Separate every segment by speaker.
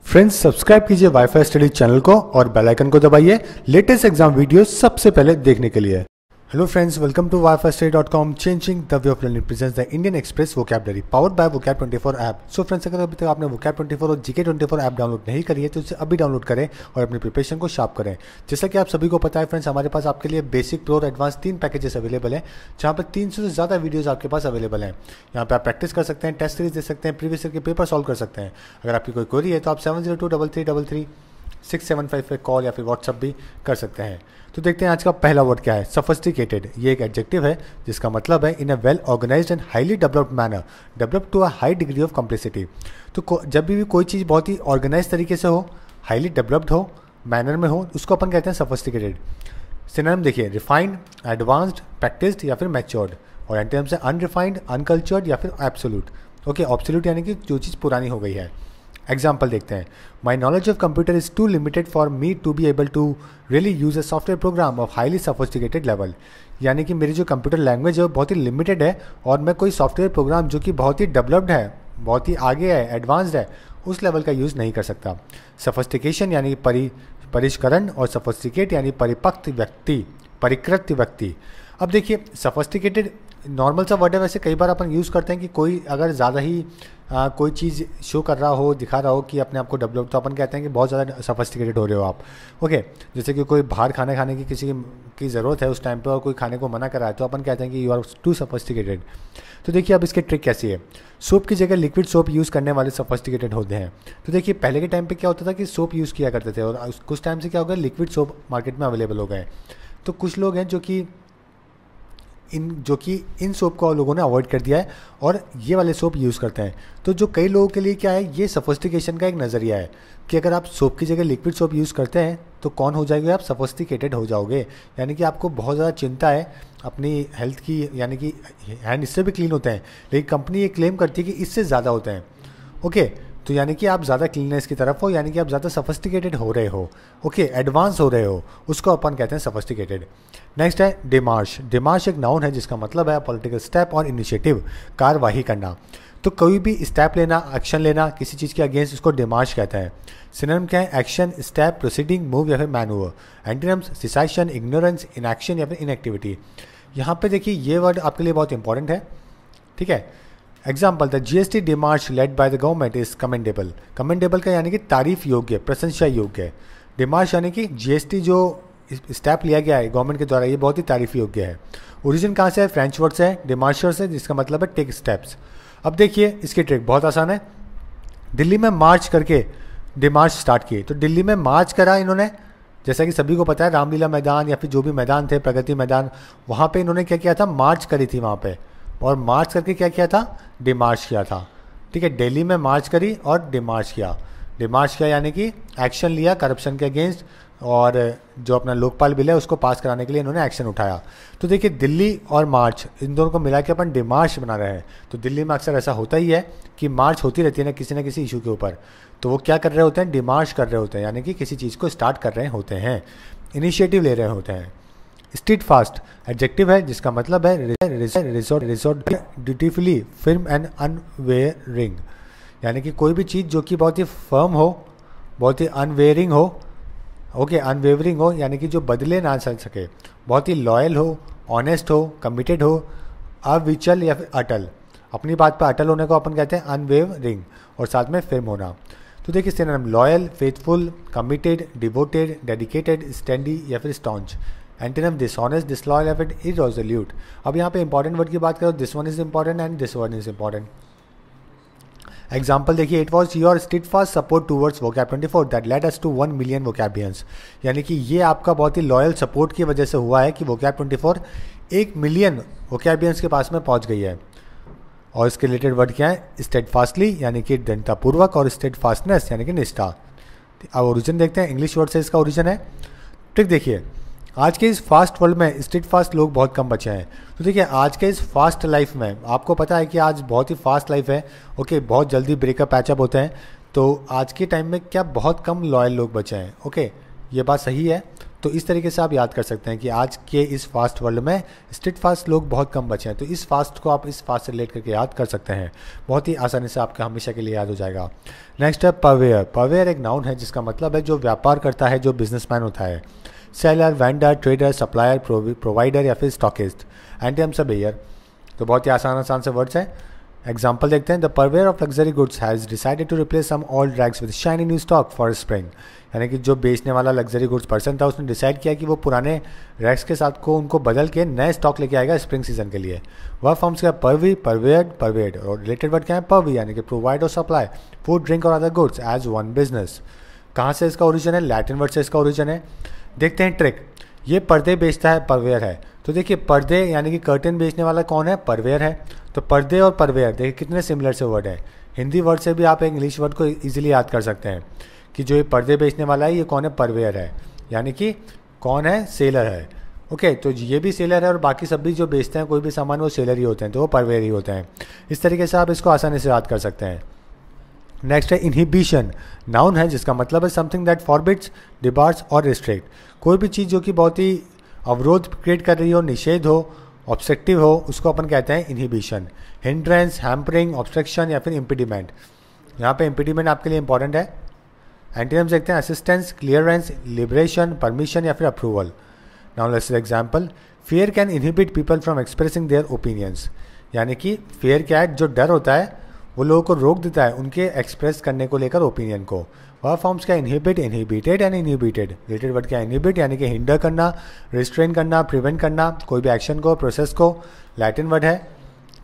Speaker 1: Friends subscribe कीजिए wifi study channel को और बेल आइकन को दबाइए लेटेस्ट एग्जाम वीडियो सबसे पहले देखने के लिए। Hello friends, welcome to wifistudy.com changing the way of learning presents the Indian Express vocabulary powered by vocab24 app. So friends, अगर अभी तक आपने vocab24 और GK24 ऐप डाउनलोड नहीं करी है तो इसे अभी डाउनलोड करें और अपनी प्रिपरेशन को शार्प करें। जैसा कि आप सभी को पता है फ्रेंड्स, हमारे पास आपके लिए बेसिक, प्रो और एडवांस 3 पैकेजेस अवेलेबल हैं, जहाँ पर 300 से ज़्यादा वीडियोज आपके पास अवेलेबल हैं। यहाँ पर आप प्रैक्टिस कर सकते हैं, टेस्ट सीरीज दे सकते हैं, प्रीवियस ईयर के पेपर सॉल्व कर सकते हैं। अगर आपकी कोई क्वेरी है तो आप 7023333675 पे कॉल या फिर व्हाट्सअप भी कर सकते हैं। तो देखते हैं आज का पहला वर्ड क्या है। सफिस्टिकेटेड, ये एक एडजेक्टिव है जिसका मतलब है in a well organized and highly developed manner, developed to a high degree of complexity. तो जब भी कोई चीज़ बहुत ही ऑर्गेनाइज तरीके से हो, हाईली डेवलप्ड हो, मैनर में हो, उसको अपन कहते हैं सफिस्टिकेटेड। सिनोनिम देखिए, रिफाइंड, एडवांस्ड, प्रैक्टिस्ड या फिर मैच्योर्ड। और एंटोनिम से अनरिफाइंड, अनकल्चर्ड या फिर एब्सोल्यूट। ओके, एब्सोल्यूट यानी कि जो चीज़ पुरानी हो गई है। एग्जाम्पल देखते हैं। My knowledge of computer is too limited for me to be able to really use a software program of highly sophisticated level. यानी कि मेरी जो कंप्यूटर लैंग्वेज है वो बहुत ही लिमिटेड है और मैं कोई सॉफ्टवेयर प्रोग्राम जो कि बहुत ही डेवलप्ड है, बहुत ही आगे है, एडवांस्ड है, उस लेवल का यूज़ नहीं कर सकता। सफिस्टिकेशन यानी परिष्करण और सफिस्टिकेट यानी परिपक्व व्यक्ति, परिकृत व्यक्ति। अब देखिए, सफिस्टिकेटेड नॉर्मल सा वर्ड है, वैसे कई बार अपन यूज़ करते हैं कि कोई अगर ज़्यादा ही कोई चीज़ शो कर रहा हो, दिखा रहा हो कि अपने आप को डेवलप, तो अपन कहते हैं कि बहुत ज़्यादा सफिस्टिकेटेड हो रहे हो आप। ओके, जैसे कि कोई बाहर खाने की किसी की ज़रूरत है उस टाइम पे और कोई खाने को मना कर रहा है तो अपन कहते हैं कि यू आर टू सफिस्टिकेटेड। तो देखिए अब इसकी ट्रिक कैसी है। सोप की जगह लिक्विड सोप यूज़ करने वाले सफिस्टिकेटेड होते हैं। तो देखिए पहले के टाइम पे क्या होता था कि सोप यूज़ किया करते थे और कुछ टाइम से क्या हो गया, लिक्विड सोप मार्केट में अवेलेबल हो गए। तो कुछ लोग हैं जो कि इन सोप को लोगों ने अवॉइड कर दिया है और ये वाले सोप यूज़ करते हैं। तो जो कई लोगों के लिए क्या है, ये सफिस्टिकेशन का एक नज़रिया है कि अगर आप सोप की जगह लिक्विड सोप यूज़ करते हैं तो कौन हो जाएगा, आप सफिस्टिकेटेड हो जाओगे। यानी कि आपको बहुत ज़्यादा चिंता है अपनी हेल्थ की, यानी कि हैंड इससे भी क्लीन होते हैं, लेकिन कंपनी ये क्लेम करती है कि इससे ज़्यादा होते हैं। ओके, तो यानी कि आप ज़्यादा क्लीननेस की तरफ हो, यानी कि आप ज़्यादा सफिस्टिकेटेड हो रहे हो। ओके, एडवांस हो रहे हो, उसको अपन कहते हैं सफिस्टिकेटेड। नेक्स्ट है डिमार्श। डिमार्श एक नाउन है जिसका मतलब है पॉलिटिकल स्टेप और इनिशिएटिव, कार्यवाही करना। तो कोई भी स्टेप लेना, एक्शन लेना किसी चीज़ के अगेंस्ट, उसको डिमार्श कहता है। सिनोनिम क्या है, एक्शन, स्टेप, प्रोसीडिंग, मूव या फिर मैनूवर। एंटोनिम्स सिसाइशन, इग्नोरेंस, इनएक्शन या फिर इनएक्टिविटी। यहाँ पे देखिए ये वर्ड आपके लिए बहुत इंपॉर्टेंट है, ठीक है। Example, the GST demarche led by the government is commendable. Commendable का यानी कि तारीफ योग्य, प्रशंसा योग्य है। डिमार्श यानी कि GST जो स्टेप लिया गया है गवर्नमेंट के द्वारा, ये बहुत ही तारीफ योग्य है। ओरिजिन कहाँ से है, फ्रेंच वर्ड से है, डिमार्शर से, जिसका मतलब है टेक स्टेप्स। अब देखिए इसकी ट्रिक बहुत आसान है। दिल्ली में मार्च करके डिमार्च स्टार्ट किए। तो दिल्ली में मार्च करा इन्होंने, जैसा कि सभी को पता है रामलीला मैदान या फिर जो भी मैदान थे, प्रगति मैदान, वहाँ पे इन्होंने क्या किया था, मार्च करी थी वहाँ पे, और मार्च करके क्या किया था, डिमार्च किया था। ठीक है, दिल्ली में मार्च करी और डिमार्च किया। डिमार्च किया यानी कि एक्शन लिया करप्शन के अगेंस्ट, और जो अपना लोकपाल बिल है उसको पास कराने के लिए इन्होंने एक्शन उठाया। तो देखिए दिल्ली और मार्च, इन दोनों को मिला के अपन डिमार्च बना रहे हैं। तो दिल्ली में अक्सर ऐसा होता ही है कि मार्च होती रहती है ना किसी इशू के ऊपर, तो वो क्या कर रहे होते हैं, डिमार्च कर रहे होते हैं, यानी कि किसी चीज़ को स्टार्ट कर रहे होते हैं, इनिशिएटिव ले रहे होते हैं। स्टीड फास्ट एडजेक्टिव है जिसका मतलब है रिसोर्ट ड्यूटीफुली, फिर्म एंड अनवेयरिंग। यानी कि कोई भी चीज़ जो कि बहुत ही फर्म हो, बहुत ही अनवेयरिंग हो। ओके, अनवेवरिंग हो यानी कि जो बदले ना चल सके, बहुत ही लॉयल हो, ऑनेस्ट हो, कमिटेड हो, अविचल या फिर अटल। अपनी बात पर अटल होने को अपन कहते हैं अनवेवरिंग, और साथ में फिर्म होना। तो देखिए synonym loyal, faithful, committed, devoted, dedicated, steady या फिर स्टॉन्च। एंटोनिम डिसऑनेस्ट, डिसलॉयल या फिर इररेजोल्यूट। अब यहाँ पे इंपॉर्टेंट वर्ड की बात करो, this one is important and this one is important. Example देखिए, it was your steadfast support towards vocab24 that led us to 1 million vocabularians। यानी कि ये आपका बहुत ही लॉयल सपोर्ट की वजह से हुआ है कि vocab24 1 मिलियन vocabularians के पास में पहुंच गई है। और इसके रिलेटेड वर्ड क्या है, स्टेडफास्टली यानी कि दृढ़तापूर्वक, और स्टेडफास्टनेस यानी कि निष्ठा। अब ओरिजिन देखते हैं, इंग्लिश वर्ड से इसका ओरिजिन है। ट्रिक देखिए, आज के इस फास्ट वर्ल्ड में स्ट्रीट फास्ट लोग बहुत कम बचे हैं। तो देखिए आज के इस फास्ट लाइफ में आपको पता है कि आज बहुत ही फास्ट लाइफ है। ओके, बहुत जल्दी ब्रेकअप पैचअप होते हैं। तो आज के टाइम में क्या बहुत कम लॉयल लोग बचे हैं। ओके, ये बात सही है। तो इस तरीके से आप याद कर सकते हैं कि आज के इस फास्ट वर्ल्ड में स्ट्रीट फास्ट लोग बहुत कम बचे हैं, तो इस फास्ट को आप इस फास्ट से रिलेट करके याद कर सकते हैं, बहुत ही आसानी से आपका हमेशा के लिए याद हो जाएगा। नेक्स्ट है परवेयर। परवेयर एक नाउन है जिसका मतलब है जो व्यापार करता है, जो बिजनेसमैन होता है। Seller, vendor, trader, supplier, provider या फिर स्टॉकिस्ट। एंटीनिम्स है बेयर। तो बहुत ही आसान से वर्ड्स हैं। एग्जाम्पल देखते हैं। The purveyor of luxury goods has decided to replace some old rags with shiny new stock for spring. यानी कि जो बेचने वाला लग्जरी गुड्स पर्सन था उसने डिसाइड किया कि वो पुराने रैग्स के साथ को उनको बदल के नए स्टॉक लेके आएगा स्प्रिंग सीजन के लिए। वह फॉर्म्स क्या, परवी, परवेयर्ड, परवेड, और रिलेटेड वर्ड क्या है, परवी, यानी कि प्रोवाइड और सप्लाई फूड, ड्रिंक और other goods as one business. कहाँ से इसका ओरिजिन है, लैटिन वर्ड से इसका ओरिजिन है। देखते हैं ट्रिक। ये पर्दे बेचता है, परवेयर है। तो देखिए पर्दे यानी कि कर्टेन बेचने वाला कौन है, परवेयर है। तो पर्दे और परवेयर देखिए कितने सिमिलर से वर्ड है। हिंदी वर्ड से भी आप इंग्लिश वर्ड को इजीली याद कर सकते हैं कि जो ये पर्दे बेचने वाला है ये कौन है, परवेयर है, यानी कि कौन है, सेलर है। ओके, तो ये भी सेलर है और बाकी सब भी जो बेचते हैं कोई भी सामान वो सेलर ही होते हैं, तो वो परवेयर ही होते हैं। इस तरीके से आप इसको आसानी से याद कर सकते हैं। नेक्स्ट है इनहिबिशन। नाउन है जिसका मतलब है समथिंग दैट फॉरबिड्स, डिबार्स और रिस्ट्रिक्ट। कोई भी चीज़ जो कि बहुत ही अवरोध क्रिएट कर रही हो, निषेध हो, ऑब्स्ट्रक्टिव हो, उसको अपन कहते हैं इनहिबिशन। हिंड्रेंस, हैम्परिंग, ऑब्स्ट्रक्शन या फिर इम्पीडिमेंट। यहाँ पे इम्पीडिमेंट आपके लिए इंपॉर्टेंट है। एंटीनिम्स देखते हैं। असिस्टेंस, क्लियरेंस, लिबरेशन, परमिशन या फिर approval. Now let's example. Fear can inhibit people from expressing their opinions. यानी कि फियर क्या है, जो डर होता है वो लोगों को रोक देता है उनके एक्सप्रेस करने को लेकर ओपिनियन को। वह फॉर्म्स क्या, inhibit, inhibited and inhibited. Related word क्या, इनहिबिट यानी कि हिंडर करना, रिस्ट्रेन करना, प्रिवेंट करना कोई भी एक्शन को, प्रोसेस को। लैटिन वर्ड है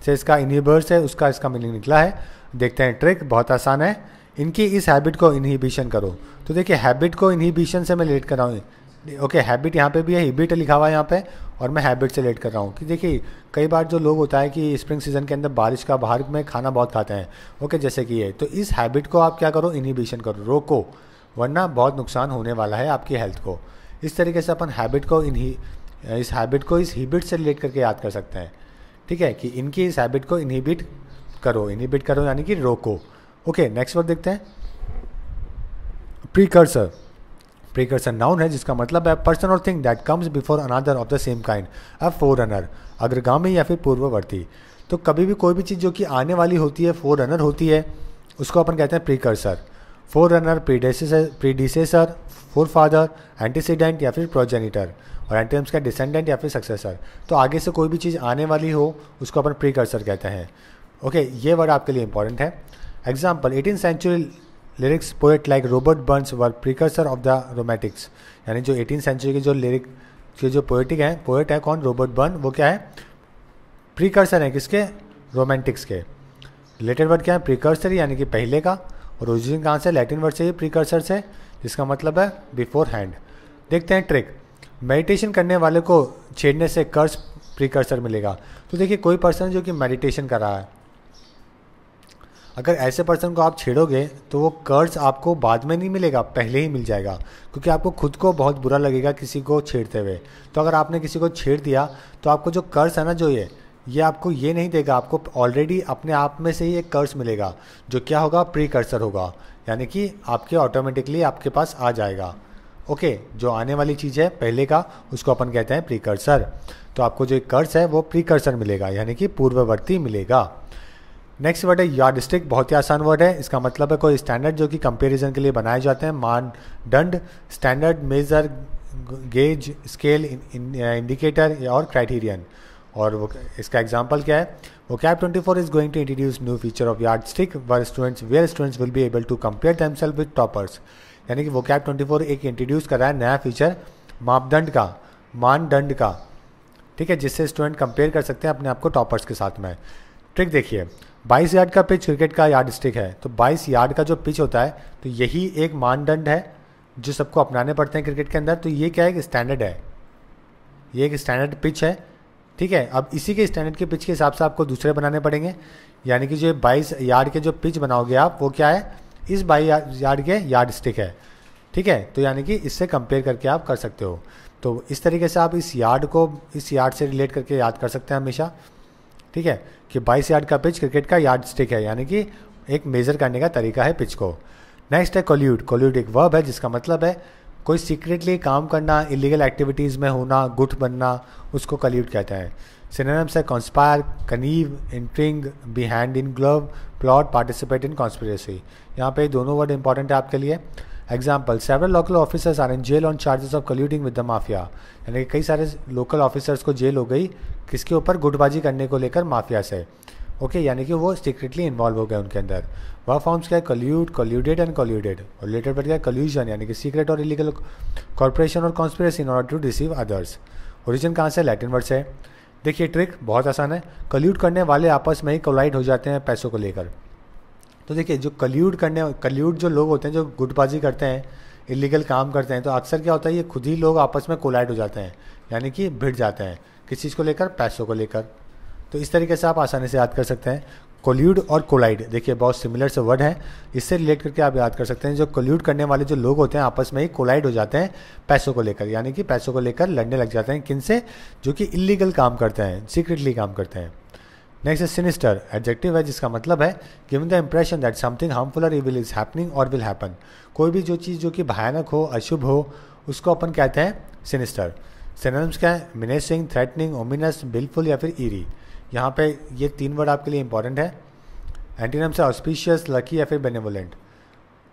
Speaker 1: से इसका इनहिबर्स है, उसका इसका मीनिंग निकला है। देखते हैं ट्रिक, बहुत आसान है। इनकी इस हैबिट को इनहिबिशन करो। तो देखिए हैबिट को इनहिबिशन से मैं रिलेट कर रहा हूँ। ओके, हैबिट यहाँ पे भी है, हिबिट लिखा हुआ है यहाँ पे, और मैं हैबिट से रिलेट कर रहा हूँ कि देखिए कई बार जो लोग होता है कि स्प्रिंग सीजन के अंदर बारिश का बाहर में खाना बहुत खाते हैं। ओके, जैसे कि ये, तो इस हैबिट को आप क्या करो, इनहिबिशन करो, रोको, वरना बहुत नुकसान होने वाला है आपकी हेल्थ को। इस तरीके से अपन हैबिट को इस हैबिट को इस हिबिट से रिलेट करके याद कर सकते हैं। ठीक है, कि इनकी इस हैबिट को इनहिबिट करो यानी कि रोको। ओके, नेक्स्ट वर्ड देखते हैं। प्रीकर्सर। प्रीकर्सर नाउन है जिसका मतलब है पर्सन और thing that comes before another of the same kind, a forerunner, अग्रगामी या फिर पूर्ववर्ती। तो कभी भी कोई भी चीज़ जो कि आने वाली होती है, फोररनर होती है, उसको अपन कहते हैं प्रीकर्सर। फोररनर, प्रीडिसेसर, फोरफादर, एंटीसीडेंट या फिर प्रोजेनिटर, और एंटीनिम्स का डिसेंडेंट या फिर सक्सेसर। तो आगे से कोई भी चीज़ आने वाली हो उसको अपन प्रीकर्सर कहते हैं। ओके, ये वर्ड आपके लिए इंपॉर्टेंट है। Example, 18th century lyrics poet like Robert Burns were precursor of the romantics. यानी जो 18th सेंचुरी के जो लिरिक के जो पोएट है कौन, रॉबर्ट बर्न, वो क्या है, प्रीकर्सर है किसके, रोमांटिक्स के। रिलेटेड वर्ड क्या है, प्रीकर्सर यानी कि पहले का, और ओरिजिन कहाँ से, लैटिन वर्ड से, प्रीकर्सर से, जिसका मतलब है बिफोर हैंड। देखते हैं ट्रिक। मेडिटेशन करने वाले को छेड़ने से कर्स प्रीकर्सर मिलेगा। तो देखिए कोई पर्सन जो कि मेडिटेशन कर रहा है, अगर ऐसे पर्सन को आप छेड़ोगे तो वो कर्ज आपको बाद में नहीं मिलेगा, पहले ही मिल जाएगा, क्योंकि आपको खुद को बहुत बुरा लगेगा किसी को छेड़ते हुए। तो अगर आपने किसी को छेड़ दिया तो आपको जो कर्ज है ना, जो ये आपको ये नहीं देगा, आपको ऑलरेडी अपने आप में से ही एक कर्ज मिलेगा, जो क्या होगा, प्रीकर्सर होगा, यानी कि आपके ऑटोमेटिकली आपके पास आ जाएगा। ओके, जो आने वाली चीज़ है पहले का, उसको अपन कहते हैं प्रीकर्सर। तो आपको जो एक कर्ज है वो प्रीकर्सर मिलेगा, यानी कि पूर्ववर्ती मिलेगा। नेक्स्ट वर्ड है यार्डस्टिक। बहुत ही आसान वर्ड है। इसका मतलब है कोई स्टैंडर्ड जो कि कंपैरिजन के लिए बनाए जाते हैं, मानदंड, standard, measure, gauge, scale, indicator और क्राइटेरियन। और वो इसका एग्जांपल क्या है, vocab 24 is going to introduce new feature of yardstick where students will be able to compare themselves with toppers। यानी कि vocab 24 एक इंट्रोड्यूस कर रहा है नया फीचर मापदंड का, मानदंड का, ठीक है, जिससे स्टूडेंट कंपेयर कर सकते हैं अपने आप को टॉपर्स के साथ में। ट्रिक देखिए, 22 यार्ड का पिच क्रिकेट का यार्ड स्टिक है। तो 22 यार्ड का जो पिच होता है, तो यही एक मानदंड है जो सबको अपनाने पड़ते हैं क्रिकेट के अंदर। तो ये क्या है, एक स्टैंडर्ड है, ये एक स्टैंडर्ड पिच है, ठीक है। अब इसी के स्टैंडर्ड के पिच के हिसाब से आपको दूसरे बनाने पड़ेंगे, यानी कि जो 22 यार्ड के जो पिच बनाओगे आप, वो क्या है, इस 22 यार्ड के यार्ड स्टिक है, ठीक है। तो यानी कि इससे कंपेयर करके आप कर सकते हो। तो इस तरीके से आप इस यार्ड को इस यार्ड से रिलेट करके याद कर सकते हैं हमेशा, ठीक है, कि 22 यार्ड का पिच क्रिकेट का यार्ड स्टिक है, यानी कि एक मेजर करने का तरीका है पिच को। नेक्स्ट है कोल्यूड। कोल्यूड एक वर्ब है जिसका मतलब है कोई सीक्रेटली काम करना, इलीगल एक्टिविटीज़ में होना, गुट बनना, उसको कल्यूड कहते हैं। सिनोनिम्स है conspire, connive, intrigue, be hand in glove, plot, participate in conspiracy. यहाँ पे दोनों वर्ड इंपॉर्टेंट है आपके लिए। Example, several local officers are in jail on charges of colluding with the mafia. यानी कि कई सारे लोकल ऑफिसर्स को जेल हो गई किसके ऊपर, गुटबाजी करने को लेकर माफिया से। ओके, यानी कि वो सीक्रेटली इन्वॉल्व हो गए उनके अंदर। वह फॉर्म्स क्या है, कल्यूड, कल्यूडेड एंड कल्यूडेड। और रिलेटेड पर क्या है, कल्यूजन, यानी कि सीक्रेट और इलीगल कॉर्पोरेशन और conspiracy in order to deceive others. Origin कहाँ से, लैटिन वर्ड से। देखिए ट्रिक बहुत आसान है, कल्यूड करने वाले आपस में ही कोलाइड हो जाते हैं पैसों को लेकर। तो देखिए जो कल्यूड जो लोग होते हैं, जो गुटबाजी करते हैं, इलीगल काम करते हैं, तो अक्सर क्या होता है, ये खुद ही लोग आपस में कोलाइड हो जाते हैं, यानी कि भिड़ जाते हैं किस चीज़ को लेकर, पैसों को लेकर। तो इस तरीके से आप आसानी से याद कर सकते हैं। कोल्यूड और कोलाइड देखिए बहुत सिमिलर से वर्ड हैं, इससे रिलेट करके आप याद कर सकते हैं। जो कोल्यूड करने वाले जो लोग होते हैं आपस में ही कोलाइड हो जाते हैं पैसों को लेकर, यानी कि पैसों को लेकर लड़ने लग जाते हैं किनसे, जो कि इलीगल काम करते हैं, सीक्रेटली काम करते हैं। नेक्स्ट है सिनिस्टर, एडजेक्टिव है जिसका मतलब है giving the impression that something harmful और इविल इज हैपनिंग और विल हैपन। कोई भी जो चीज़ जो कि भयानक हो, अशुभ हो, उसको अपन कहते हैं सिनिस्टर। सिनोनिम्स क्या है, मिनेसिंग, थ्रेटनिंग, ओमिनस, बिलफुल या फिर ईरी। यहाँ पे ये 3 वर्ड आपके लिए इंपॉर्टेंट है। एंटीनम्स है ऑस्पिशियस, लकी या फिर बेनेवोलेंट।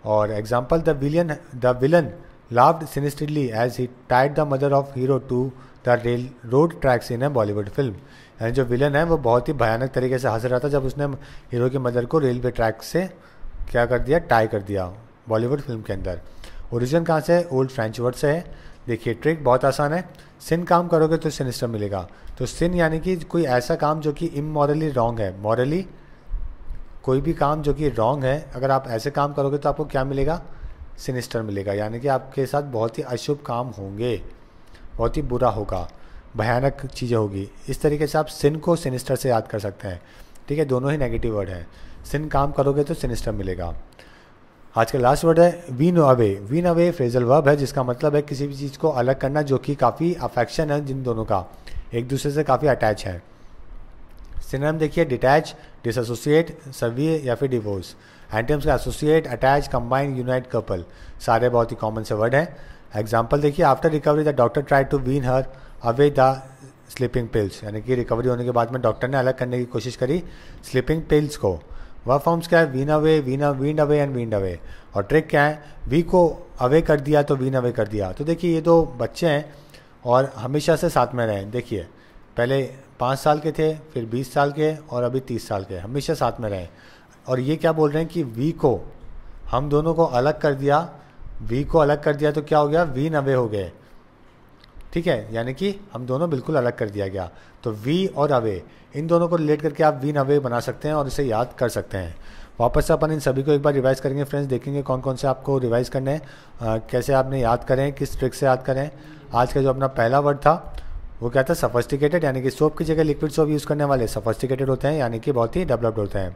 Speaker 1: और example, the villain laughed sinisterly as he tied the mother of hero to the railroad tracks in a Bollywood film. यानी जो विलन है वो बहुत ही भयानक तरीके से हंस रहा था जब उसने हीरो की मदर को रेलवे ट्रैक से क्या कर दिया, टाई कर दिया बॉलीवुड फिल्म के अंदर। ओरिजिन कहाँ से है, ओल्ड फ्रेंच वर्ड से है। देखिए ट्रिक बहुत आसान है, सिन काम करोगे तो सिनिस्टर मिलेगा। तो सिन यानी कि कोई ऐसा काम जो कि इमोरली रॉन्ग है, मॉरली कोई भी काम जो कि रॉन्ग है, अगर आप ऐसे काम करोगे तो आपको क्या मिलेगा, सिनिस्टर मिलेगा। यानी कि आपके साथ बहुत ही अशुभ काम होंगे, बहुत ही बुरा होगा, भयानक चीज़ें होगी। इस तरीके से आप सिन को सिनिस्टर से याद कर सकते हैं। ठीक है, दोनों ही नेगेटिव वर्ड हैं। सिन काम करोगे तो सिनिस्टर मिलेगा। आज का लास्ट वर्ड है wean away. Wean away phrasal verb है जिसका मतलब है किसी भी चीज़ को अलग करना, जो कि काफ़ी अफेक्शन है जिन दोनों का, एक दूसरे से काफ़ी अटैच है। सिनोनिम देखिए डिटैच, डिसएसोसिएट, सर्विए या फिर डिवोर्स। एंटोनिम्स का associate, attach, combine, unite, couple. सारे बहुत ही कॉमन से वर्ड हैं। एग्जाम्पल देखिए, after recovery the doctor try to wean her away the sleeping pills. यानी कि रिकवरी होने के बाद में डॉक्टर ने अलग करने की कोशिश करी स्लीपिंग पिल्स को। वह फॉर्म्स क्या है, wean away, weaned away and weaned away. और ट्रिक क्या है, वी को अवे कर दिया तो वीन अवे कर दिया। तो देखिए ये 2 बच्चे हैं और हमेशा से साथ में रहे। देखिए पहले 5 साल के थे, फिर 20 साल के और अभी 30 साल के, हमेशा साथ में रहे। और ये क्या बोल रहे हैं कि वी को हम दोनों को अलग कर दिया, वी को अलग कर दिया तो क्या हो गया, वीन अवे हो गए। ठीक है, यानी कि हम दोनों बिल्कुल अलग कर दिया गया। तो वी और अवे, इन दोनों को रिलेट करके आप वीन अवे बना सकते हैं और इसे याद कर सकते हैं। वापस से अपन इन सभी को एक बार रिवाइज करेंगे फ्रेंड्स, देखेंगे कौन कौन से आपको रिवाइज करने हैं, कैसे आपने याद करें, किस ट्रिक से याद करें। आज का जो अपना पहला वर्ड था वो क्या था, सफिस्टिकेटेड। यानी कि सोप की जगह लिक्विड सोप यूज़ करने वाले सफिस्टिकेटेड होते हैं, यानी कि बहुत ही डेवलप्ड होते हैं।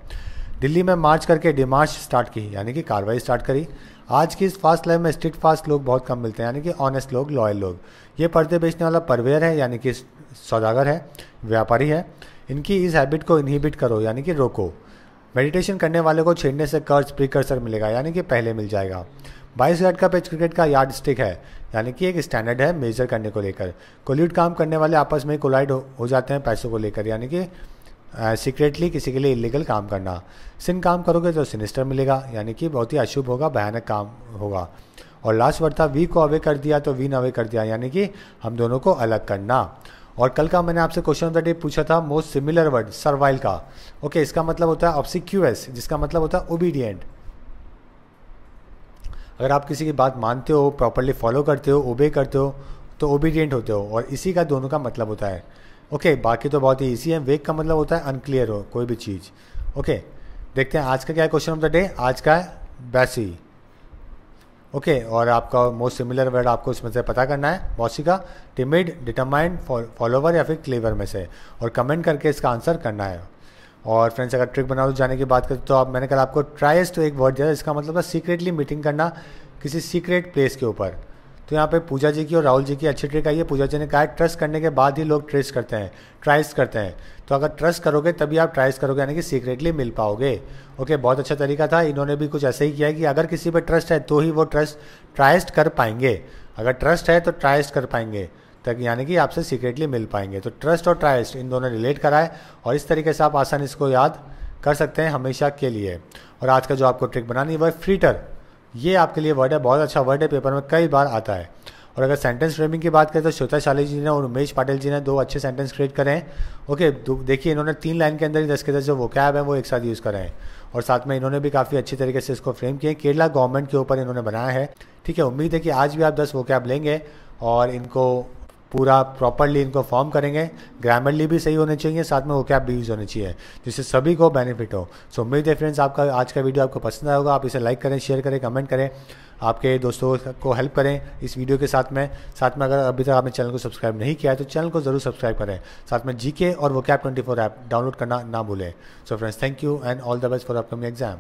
Speaker 1: दिल्ली में मार्च करके डिमार्च स्टार्ट की, यानी कि कार्रवाई स्टार्ट करी। आज की इस फास्ट लाइफ में स्ट्रीट फास्ट लोग बहुत कम मिलते हैं, यानी कि ऑनेस्ट लोग, लॉयल लोग। ये पर्दे बेचने वाला परवेयर है, यानी कि सौदागर है, व्यापारी है। इनकी इस हैबिट को इनहिबिट करो, यानी कि रोको। मेडिटेशन करने वाले को छेड़ने से कर्ज प्रीकर्सर मिलेगा, यानी कि पहले मिल जाएगा। 22 यार्ड का पिच क्रिकेट का यार्ड स्टिक है, यानी कि एक स्टैंडर्ड है मेजर करने को लेकर। कोल्यूड काम करने वाले आपस में कोलाइड हो जाते हैं पैसों को लेकर, यानी कि सीक्रेटली किसी के लिए इलीगल काम करना। सिन काम करोगे तो सिनिस्टर मिलेगा, यानी कि बहुत ही अशुभ होगा, भयानक काम होगा। और लास्ट वर्ड था वी को अवे कर दिया तो वीन अवे कर दिया, यानी कि हम दोनों को अलग करना। और कल का मैंने आपसे क्वेश्चन ऑफ द डे पूछा था मोस्ट सिमिलर वर्ड सर्वाइल का। ओके, इसका मतलब होता है ऑब्सिक्यूअस, जिसका मतलब होता है ओबीडियंट। अगर आप किसी की बात मानते हो, प्रॉपरली फॉलो करते हो, ओबे करते हो, तो ओबीडियंट होते हो, और इसी का दोनों का मतलब होता है। ओके, बाकी तो बहुत ही ईजी है। वेग का मतलब होता है अनक्लियर हो कोई भी चीज़। ओके, देखते हैं आज का क्या है क्वेश्चन ऑफ द डे। आज का है बैसी। ओके, और आपका मोस्ट सिमिलर वर्ड आपको इसमें से पता करना है। बॉसी का टिमिड, डिटरमाइंड, फॉलोवर या फिर क्लेवर में से, और कमेंट करके इसका आंसर करना है। और फ्रेंड्स अगर ट्रिक बनाओ जाने की बात करें तो आप, मैंने कल आपको ट्राइस्ट तो एक वर्ड दिया, इसका मतलब है सीक्रेटली मीटिंग करना किसी सीक्रेट प्लेस के ऊपर। तो यहाँ पे पूजा जी की और राहुल जी की अच्छी ट्रिक आई है। पूजा जी ने कहा है ट्रस्ट करने के बाद ही लोग ट्रेस करते हैं, ट्राइस्ट करते हैं। तो अगर ट्रस्ट करोगे तभी आप ट्राइस्ट करोगे, यानी कि सीक्रेटली मिल पाओगे। ओके, बहुत अच्छा तरीका था। इन्होंने भी कुछ ऐसा ही किया है कि अगर किसी पे ट्रस्ट है तो ही वो ट्रस्ट ट्राइस्ट कर पाएंगे, अगर ट्रस्ट है तो ट्राइस्ट कर पाएंगे, तक यानी कि आपसे सीक्रेटली मिल पाएंगे। तो ट्रस्ट और ट्राइस्ट इन दोनों रिलेट करा है और इस तरीके से आप आसान इसको याद कर सकते हैं हमेशा के लिए। और आज का जो आपको ट्रिक बनानी है वह फ्रीटर, ये आपके लिए वर्ड है, बहुत अच्छा वर्ड है, पेपर में कई बार आता है। और अगर सेंटेंस फ्रेमिंग की बात करें तो श्वेता शाली जी ने और उमेश पाटिल जी ने 2 अच्छे सेंटेंस क्रिएट करे हैं। ओके, देखिए इन्होंने 3 लाइन के अंदर ही 10 के 10 जो वोकैब है वो एक साथ यूज़ करे हैं और साथ में इन्होंने भी काफ़ी अच्छी तरीके से इसको फ्रेम किए। केरला गवर्नमेंट के ऊपर इन्होंने बनाया है। ठीक है, उम्मीद है कि आज भी आप 10 वोकैब लेंगे और इनको पूरा प्रॉपरली इनको फॉर्म करेंगे। ग्रामरली भी सही होने चाहिए, साथ में वोकैब भी यूज़ होने चाहिए जिससे सभी को बेनिफिट हो। सो उम्मीद है फ्रेंड्स आपका आज का वीडियो आपको पसंद आया होगा। आप इसे लाइक करें, शेयर करें, कमेंट करें, आपके दोस्तों को हेल्प करें इस वीडियो के साथ में। अगर अभी तक आपने चैनल को सब्सक्राइब नहीं किया है तो चैनल को ज़रूर सब्सक्राइब करें। साथ में जीके और वोकैब 24 ऐप डाउनलोड करना ना भूलें। So friends, thank you and all the best for upcoming exam.